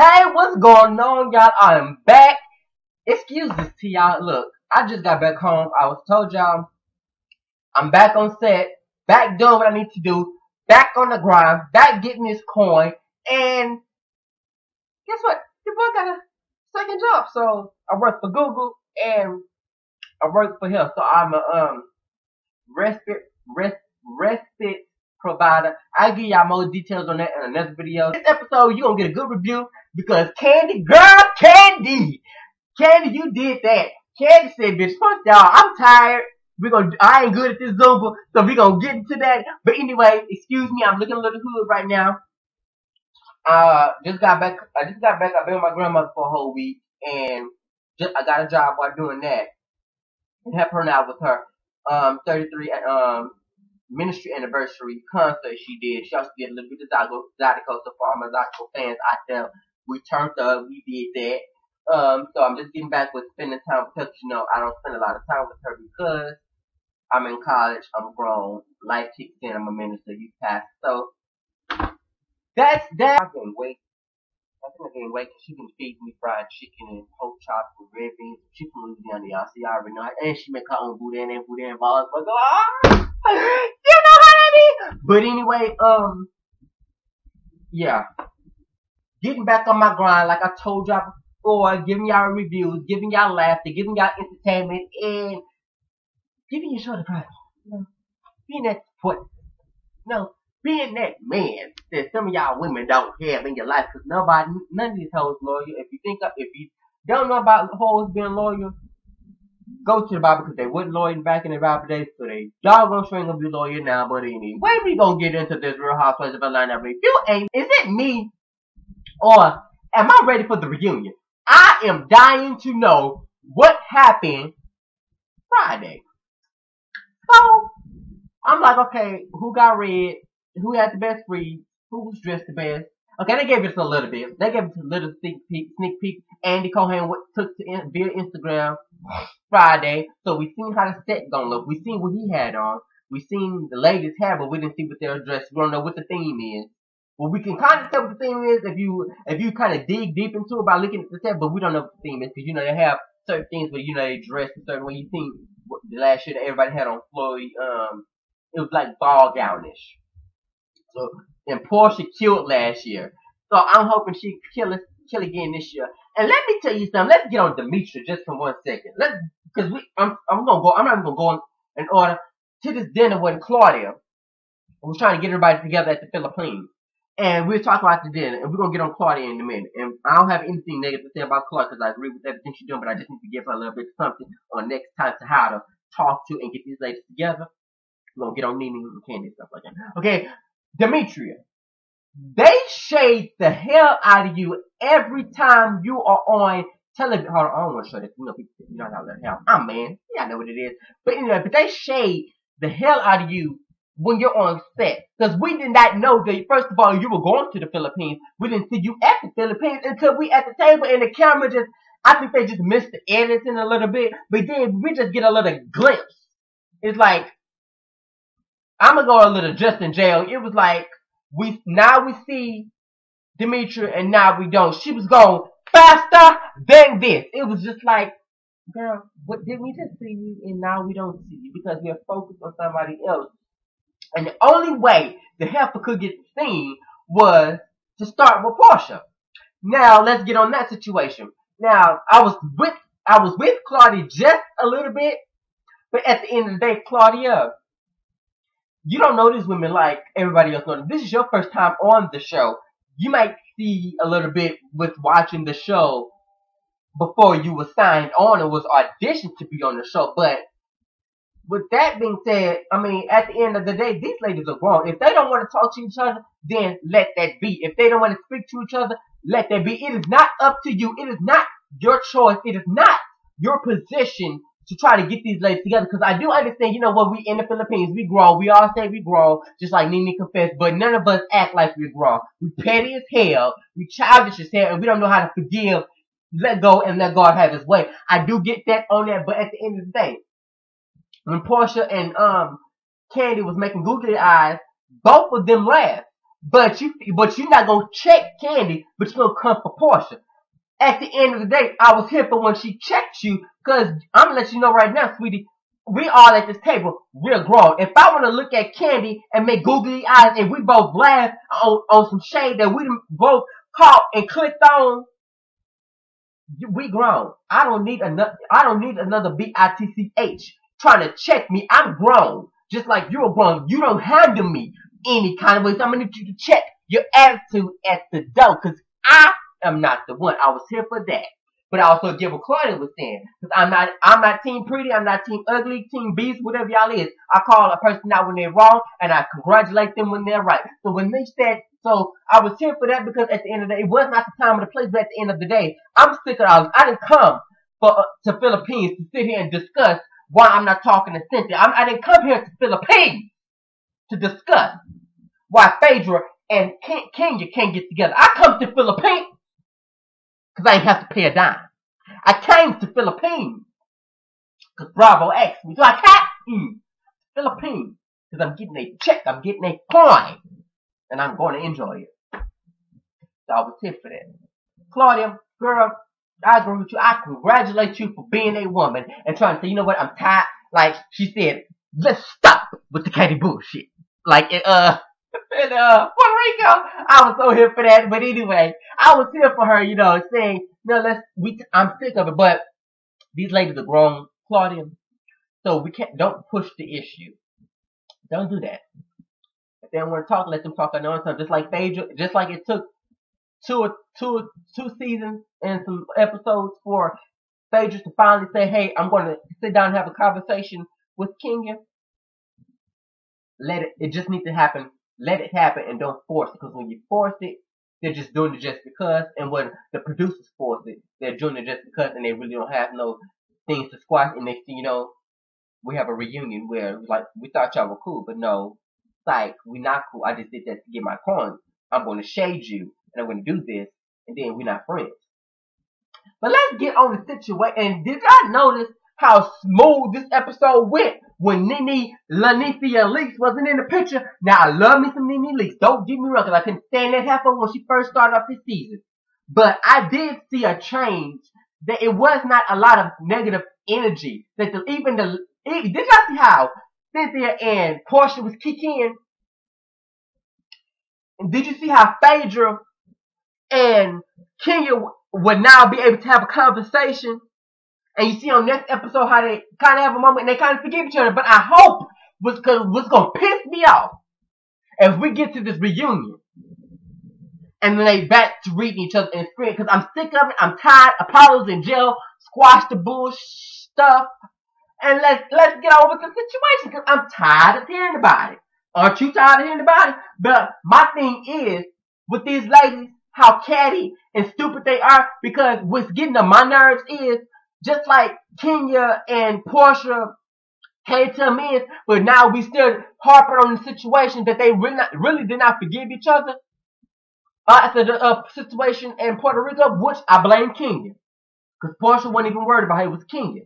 Hey, what's going on, y'all? I am back. Excuse this to y'all. Look, I just got back home. I was told y'all I'm back on set, back doing what I need to do, back on the grind, back getting this coin, and guess what? Your boy got a second job. So I work for Google and I work for him. So I'm a respite provider. I'll give y'all more details on that in another video. This episode, you're gonna get a good review because Candy, you did that. Candy said, bitch, fuck y'all, I'm tired. I ain't good at this Zumba, so we gonna get into that. But anyway, excuse me, I'm looking a little hood right now. I just got back. I've been with my grandmother for a whole week, and I got a job while doing that. And help her out with her 33 ministry anniversary concert she did. She also did a little bit of Detox, so for all my Detox fans out there. We turned up, we did that. So I'm just getting back with spending time with her. You know, I don't spend a lot of time with her because I'm in college, I'm grown, life kicks in, I'm a minister, youth pastor. So that's that. I gained weight. I think I gained weight because she been feeding me fried chicken and pork chops and red beans. She from Louisiana, y'all. See, I already know. And she make her own boudin and balls. But you know how that is. But anyway, yeah. Getting back on my grind, like I told y'all before, giving y'all reviews, giving y'all laughter, giving y'all entertainment, and giving you shoulder pride. You know, being that support. You know, being that man that some of y'all women don't have in your life, because none of these hoes loyal. If you don't know about hoes being loyal, go to the Bible, because they wasn't loyal back in the Bible days, so they doggone sure ain't gonna be loyal now. But anyway, we gonna get into this Real Housewives of Atlanta review. And is it me, or am I ready for the reunion? I am dying to know what happened Friday. So I'm like, okay, who got red? Who had the best read? Who was dressed the best? Okay, they gave us a little bit. They gave us a little sneak peek. Andy Cohen took to via Instagram Friday, so we seen how the set gonna look. We seen what he had on. We seen the ladies' hair, but we didn't see what they were dressed. We don't know what the theme is. Well, we can kind of tell what the theme is if you kind of dig deep into it by looking at the set, but we don't know what the theme is, because you know they have certain things where you know they dress a certain way. You seen the last year that everybody had on Floyd, it was like ball gownish. So and Portia killed last year, so I'm hoping she kill again this year. And let me tell you something. Let's get on Demetria just for 1 second. Because I'm not even gonna go in order to this dinner with Claudia. We was trying to get everybody together at the Philippines. And we're talking about the dinner, and we're going to get on Claudia in a minute. And I don't have anything negative to say about Claudia, because I agree with everything she's doing, but I just need to give her a little bit of something on next time to how to talk to and get these ladies together. We're going to get on Nene and Candy and stuff like that. Okay, Demetria. They shade the hell out of you every time you are on television. Hold on, I don't want to show this. You know how that hell. I'm man. Yeah, I know what it is. But anyway, but they shade the hell out of you when you're on set. Because we did not know that, first of all, you were going to the Philippines. We didn't see you at the Philippines until we at the table, and the camera just, I think they just missed the editing a little bit. But then we just get a little glimpse. It's like, I'm going to go a little just in jail. It was like, now we see Demetria and now we don't. She was going faster than this. It was just like, girl, what did we just see you and now we don't see you because we're focused on somebody else. And the only way the heifer could get seen was to start with Portia. Now let's get on that situation. Now I was with Claudia just a little bit, but at the end of the day, Claudia, you don't know these women like everybody else knows. This is your first time on the show. You might see a little bit with watching the show before you were signed on and was auditioned to be on the show. But with that being said, I mean, at the end of the day, these ladies are grown. If they don't want to talk to each other, then let that be. If they don't want to speak to each other, let that be. It is not up to you. It is not your choice. It is not your position to try to get these ladies together. Because I do understand, you know what, we in the Philippines, we grow. We all say we grow, just like Nene confessed, but none of us act like we grow. We petty as hell, we childish as hell, and we don't know how to forgive, let go, and let God have his way. I do get that on that, but at the end of the day, when Portia and Candy was making googly eyes, both of them laughed. But you're not gonna check Candy, but you're gonna come for Portia. At the end of the day, I was here for when she checked you, because I'm gonna let you know right now, sweetie, we all at this table, we're grown. If I want to look at Candy and make googly eyes and we both laugh on some shade that we both caught and clicked on, we grown. I don't need another bitch trying to check me. I'm grown. Just like you're grown. You don't handle me any kind of way. So I'm gonna need you to check your attitude at the door. Cause I am not the one. I was here for that. But I also get what Claudia was saying. Cause I'm not team pretty, I'm not team ugly, team beast, whatever y'all is. I call a person out when they're wrong and I congratulate them when they're right. So when they said, so I was here for that because at the end of the day, it was not the time or the place, but at the end of the day, I'm sick of all this. I didn't come to Philippines to sit here and discuss why I'm not talking to Cynthia. I didn't come here to Philippines to discuss why Phaedra and Kenya can't get together. I come to Philippines because I ain't have to pay a dime. I came to Philippines because Bravo asked me. So I came to Philippines because I'm getting a check. I'm getting a coin. And I'm going to enjoy it. So I was here for that. Claudia, girl, I agree with you. I congratulate you for being a woman and trying to say, you know what, I'm tired. Like she said, let's stop with the catty bullshit. Like in Puerto Rico, I was so here for that. But anyway, I was here for her, you know, saying, no, I'm sick of it. But these ladies are grown, Claudia. So don't push the issue. Don't do that. If they don't want to talk, let them talk on their own time. Just like Phaedra, just like it took two seasons and some episodes for Phaedra to finally say, hey, I'm going to sit down and have a conversation with Kenya. It just needs to happen. Let it happen and don't force it. Because when you force it, they're just doing it just because. And when the producers force it, they're doing it just because and they really don't have no things to squash. And next thing you know, we have a reunion where like we thought y'all were cool, but no. Like, we're not cool. I just did that to get my coins. I'm going to shade you, and I'm going to do this, and then we're not friends. But let's get on the situation. And did y'all notice how smooth this episode went when Lanithia Leaks wasn't in the picture? Now, I love me some Nene Leaks. Don't get me wrong, because I couldn't stand that half of when she first started off this season. But I did see a change. That it was not a lot of negative energy. That did y'all see how Cynthia and Portia was kicking? And did you see how Phaedra and Kenya would now be able to have a conversation? And you see on next episode how they kind of have a moment and they kind of forgive each other. But I hope what's going to piss me off if we get to this reunion and then they back to reading each other and screaming. Because I'm sick of it. I'm tired. Apollo's in jail. Squash the bullshit stuff. And let's get on with the situation because I'm tired of hearing about it. Aren't you tired of hearing about it? But my thing is, with these ladies, how catty and stupid they are, because what's getting on my nerves is, just like Kenya and Portia came to amends, but now we still harping on the situation that they really did not forgive each other. After the situation in Puerto Rico, which I blame Kenya. Because Portia wasn't even worried about it, it was Kenya.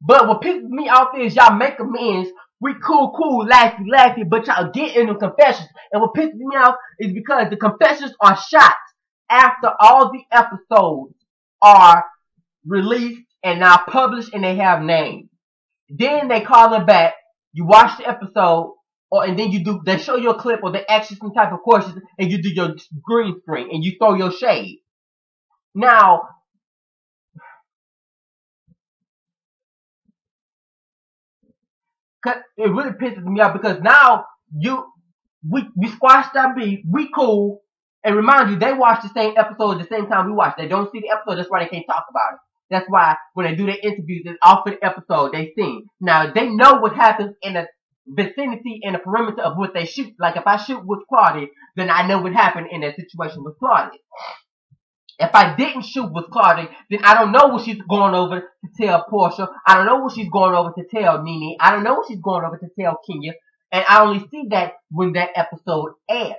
But what pisses me off is y'all make amends. We cool, laughy, but y'all get in the confessions. And what pisses me off is because the confessions are shot after all the episodes are released and now published and they have names. Then they call it back. You watch the episode, and then they show you a clip or they ask you some type of questions and you do your green screen and you throw your shade. Now, it really pisses me off because now we squashed our beef, we cool, and remind you they watched the same episode at the same time we watched. They don't see the episode, that's why they can't talk about it. That's why when they do their interviews, it's off for the episode, they sing. Now, they know what happens in the vicinity and the perimeter of what they shoot. Like, if I shoot with Claudia, then I know what happened in that situation with Claudia. If I didn't shoot with Claudia, then I don't know what she's going over to tell Portia. I don't know what she's going over to tell Nene. I don't know what she's going over to tell Kenya. And I only see that when that episode airs.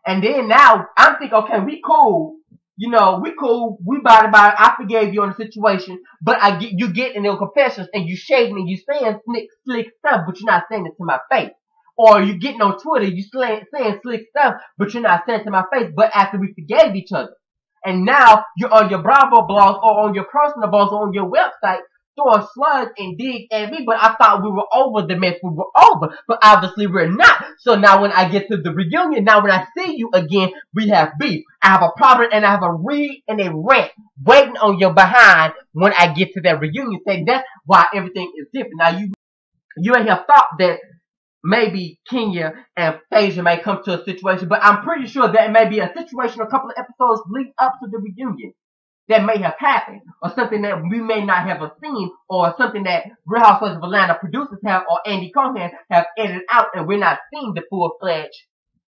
And then now, I'm thinking, okay, we cool. You know, we cool. We body. I forgave you on the situation. But you get in their confessions and you shading and you saying slick stuff, but you're not saying it to my face. Or you getting on Twitter, you saying slick stuff, but you're not saying it to my face. But after we forgave each other. And now you're on your Bravo blog or on your personal blogs or on your website throwing slugs and dig at me. But I thought we were over the mess. We were over. But obviously we're not. So now when I get to the reunion, now when I see you again, we have beef. I have a problem and I have a read and a rant waiting on your behind when I get to that reunion. Saying that's why everything is different. Now you ain't have thought that maybe Kenya and Phaedra may come to a situation, but I'm pretty sure that it may be a situation a couple of episodes lead up to the reunion that may have happened, or something that we may not have seen, or something that Real Housewives of Atlanta producers have, or Andy Cohen have edited out, and we're not seeing the full-fledged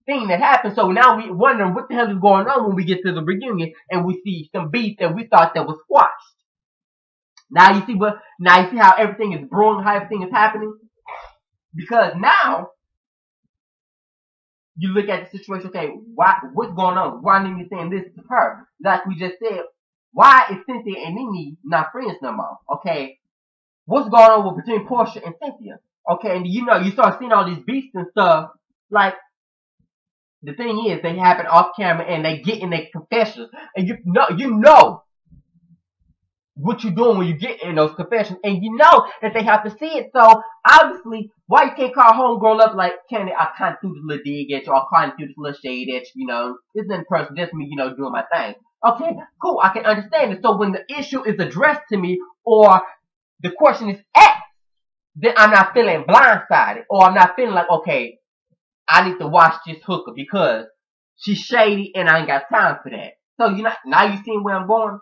thing that happened. So now we wondering what the hell is going on when we get to the reunion, and we see some beef that we thought that was squashed. Now you see how everything is brewing, how everything is happening. Because now, you look at the situation, okay, what's going on? Why Nene saying this to her? Like we just said, why is Cynthia and Nene not friends no more? Okay, what's going on between Portia and Cynthia? Okay, and you start seeing all these beasts and stuff. Like, the thing is, they happen off camera and they get in their confessions. And you know what you're doing when you get in those confessions, and you know that they have to see it. So obviously, why you can't call homegirl up like, Candy, I kind of threw this little dig at you, or kind of threw this little shade at you, it's nothing personal, just me, doing my thing. Okay, cool, I can understand it. So when the issue is addressed to me, or the question is asked, then I'm not feeling blindsided, or I'm not feeling like, okay, I need to watch this hooker because she's shady and I ain't got time for that. So now you seeing where I'm going.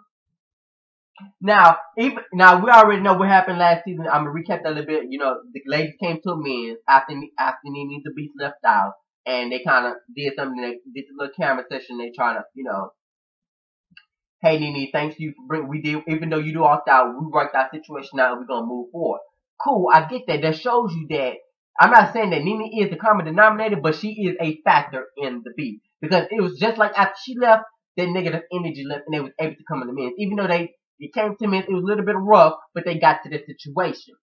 Now we already know what happened last season. I'm gonna recap that a little bit. The ladies came to a man after Nene the Beast left out, and they kind of did something. They did a little camera session. They trying to, hey Nene, thanks to you for bringing. We did, even though you do opt out, we worked our situation out, and we're gonna move forward. Cool, I get that. That shows you that. I'm not saying that Nene is the common denominator, but she is a factor in the beat, because it was just like after she left, that negative energy left, and they was able to come in the men, even though it came to me, it was a little bit rough, but they got to the situation.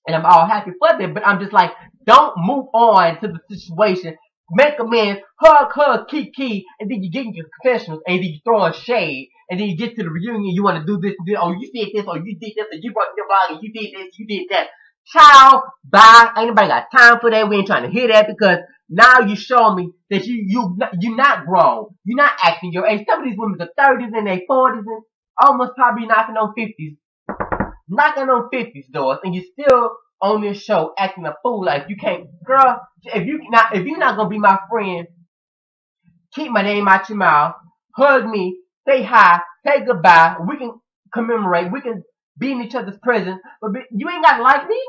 And I'm all happy for them, but I'm just like, don't move on to the situation. Make amends, hug, key, and then you get in your confessionals, and then you throw a shade, and then you get to the reunion, you want to do this, oh, you did this, or you did this, or you brought your blog, and you did this, you did that. Ciao, bye. Ain't nobody got time for that. We ain't trying to hear that, because now you show me that you're not grown. You're not acting your age. Some of these women are 30s and they 40s and almost probably knocking on 50s. Knocking on 50s doors, and you still on this show acting a fool like you can't. Girl, if you're not gonna be my friend, keep my name out your mouth, hug me, say hi, say goodbye, we can commemorate, we can be in each other's presence, but you ain't gotta like me.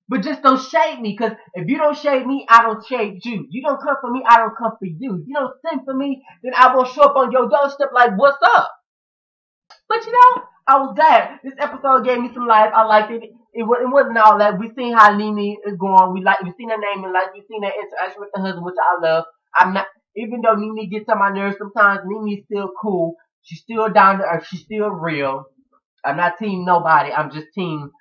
But just don't shade me, because if you don't shade me, I don't shade you. You don't come for me, I don't come for you. If you don't send for me, then I won't show up on your doorstep like, what's up? But I was glad. This episode gave me some life. I liked it. It wasn't all that. We seen how Nene is going. We seen her name in life. We seen her interaction with her husband, which I love. Even though Nene gets on my nerves sometimes, Nene's still cool. She's still down to earth. She's still real. I'm not team nobody. I'm just team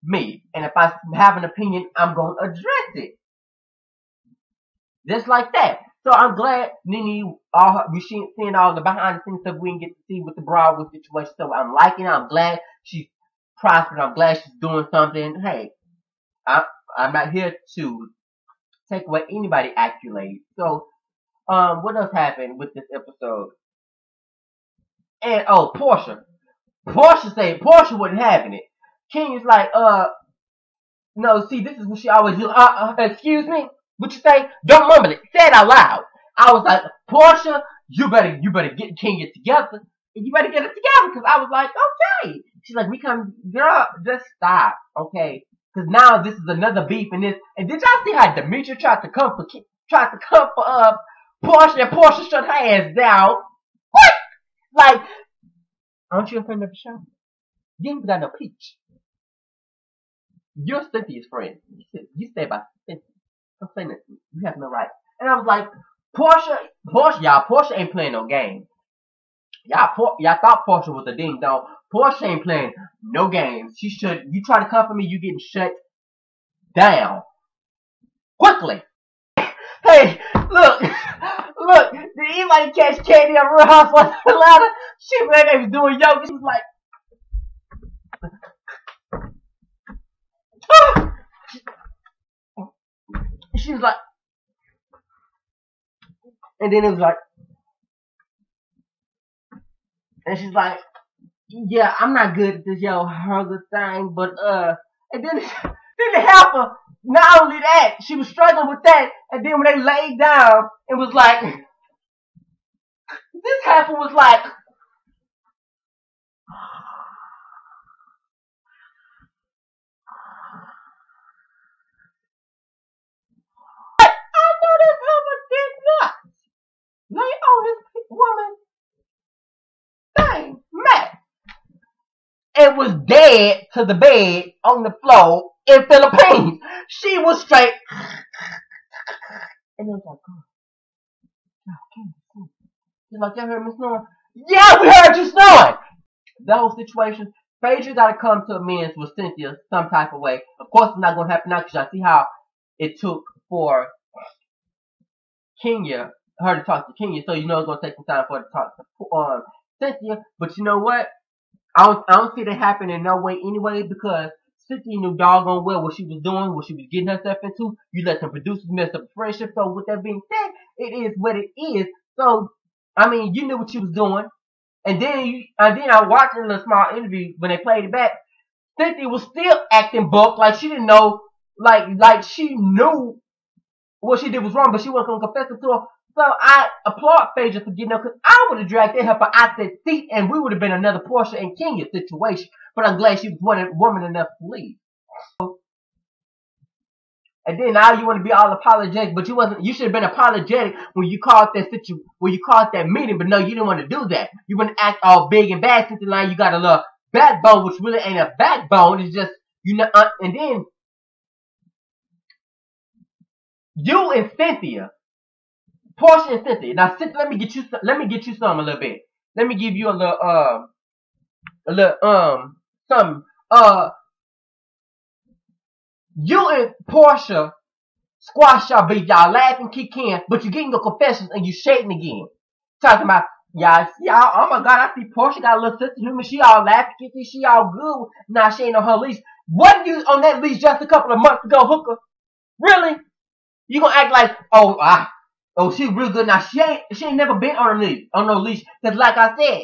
me. And if I have an opinion, I'm going to address it. Just like that. So I'm glad Nene, we seeing all the behind the scenes stuff we didn't get to see with the Broadway situation. So I'm liking it. I'm glad she's prospering. I'm glad she's doing something. Hey, I'm not here to take away anybody's accolades. So, what else happened with this episode? And Portia. Portia wasn't having it. King is like, no, see, this is what she always do. Excuse me. What you say? Don't mumble it. Say it out loud. I was like, Portia, you better get Kenya together. You better get it together, because I was like, okay. She's like, girl, just stop, okay? Because now this is another beef in this. And did y'all see how Demetria tried to come for Portia, and Portia shut her ass down? What? Like, aren't you a friend of the show? You ain't got no peach. You're Cynthia's friend. You stay by Cynthia. Don't say nothing. You have no right. And I was like, Portia ain't playing no game. Y'all thought Portia was a ding dong. Portia ain't playing no games. You try to come for me, you getting shut down. Quickly. Hey, look, did anybody catch Katie on Real Housewives of Atlanta? She was they was doing yoga. She was like, she was like, and then it was like, and she's like, yeah, I'm not good at this hugger thing, but and then it happened. Not only that, she was struggling with that, and then when they laid down, it was like, this happened was like, I know this ever did not lay on this woman thing, man. It was dead to the bed on the floor in Philippines. She was straight. And it was like, God, she's like, y'all heard me snoring? Yeah, we heard you snoring. Those situations, Phaedra got to come to amends with Cynthia some type of way. Of course, it's not going to happen now because I see how it took for Kenya, her to talk to Kenya. So you know it's going to take some time for her to talk to Cynthia. But you know what? I don't see that happen in no way anyway, because Cynthia knew doggone well what she was doing, what she was getting herself into. You let some producers mess up the friendship. So with that being said, it is what it is. So, I mean, you knew what she was doing. And then I watched in a small interview when they played it back. Cynthia was still acting buck like she didn't know, like she knew what she did was wrong, but she wasn't going to confess it to her. So I applaud Phaedra for getting up, because I would have dragged her for out that seat, and we would have been another Portia and Kenya situation. But I'm glad she was woman enough to leave. And then now you want to be all apologetic, but you wasn't. You should have been apologetic when you called that meeting. But no, you didn't want to do that. You want to act all big and bad. Cynthia, like you got a little backbone, which really ain't a backbone. It's just and then you and Cynthia. Portia and Cynthia. Now, Cynthia, let me get you some a little bit. Let me give you a little something. You and Portia squash y'all beef, y'all laughing, kicking, but you getting your confessions and you shading again. Talking about y'all, oh my God, I see Portia got a little sense of humor. She all laughing, kicking, she all good. Now she ain't on her leash. Wasn't you on that leash just a couple of months ago, hooker? Really? You gonna act like, oh, she real good now. She ain't never been on no leash. Cause like I said,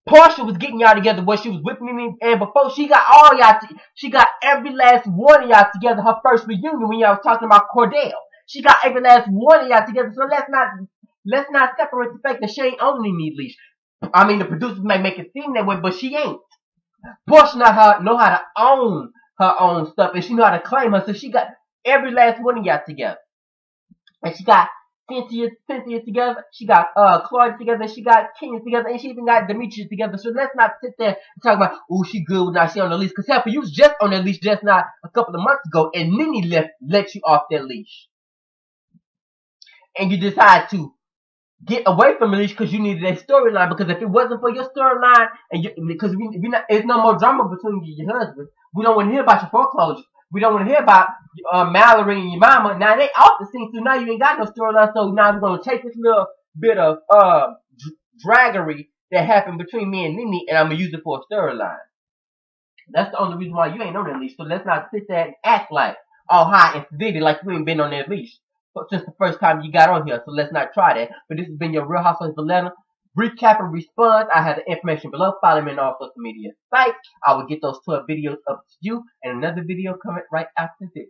Portia was getting y'all together where she was with me, and before she got all y'all, she got every last one of y'all together. Her first reunion when y'all was talking about Cordell, she got every last one of y'all together. So let's not separate the fact that she ain't on any leash. I mean, the producers may make it seem that way, but she ain't. Portia know how to own her own stuff, and she know how to claim her. So she got every last one of y'all together, and she got Cynthia together, she got Claudia together, she got Kenya together, and she even got Demetria together. So let's not sit there and talk about, oh, she good now, she on the leash. Because hell, you was just on that leash just not a couple of months ago, and Nene let you off that leash. And you decide to get away from the leash because you needed a storyline. Because if it wasn't for your storyline, because it's no more drama between you and your husband, we don't want to hear about your foreclosures. We don't want to hear about Mallory and your mama. Now they off the scene, so now you ain't got no storyline. So now we're gonna take this little bit of draggery that happened between me and Nene, and I'm gonna use it for a storyline. That's the only reason why you ain't on that leash. So let's not sit there and act like all high and sedity like you ain't been on that leash since the first time you got on here. So let's not try that. But this has been your Real Housewives of Atlanta recap and response. I have the information below. Follow me on all social media sites. I will get those 12 videos up to you, and another video coming right after this.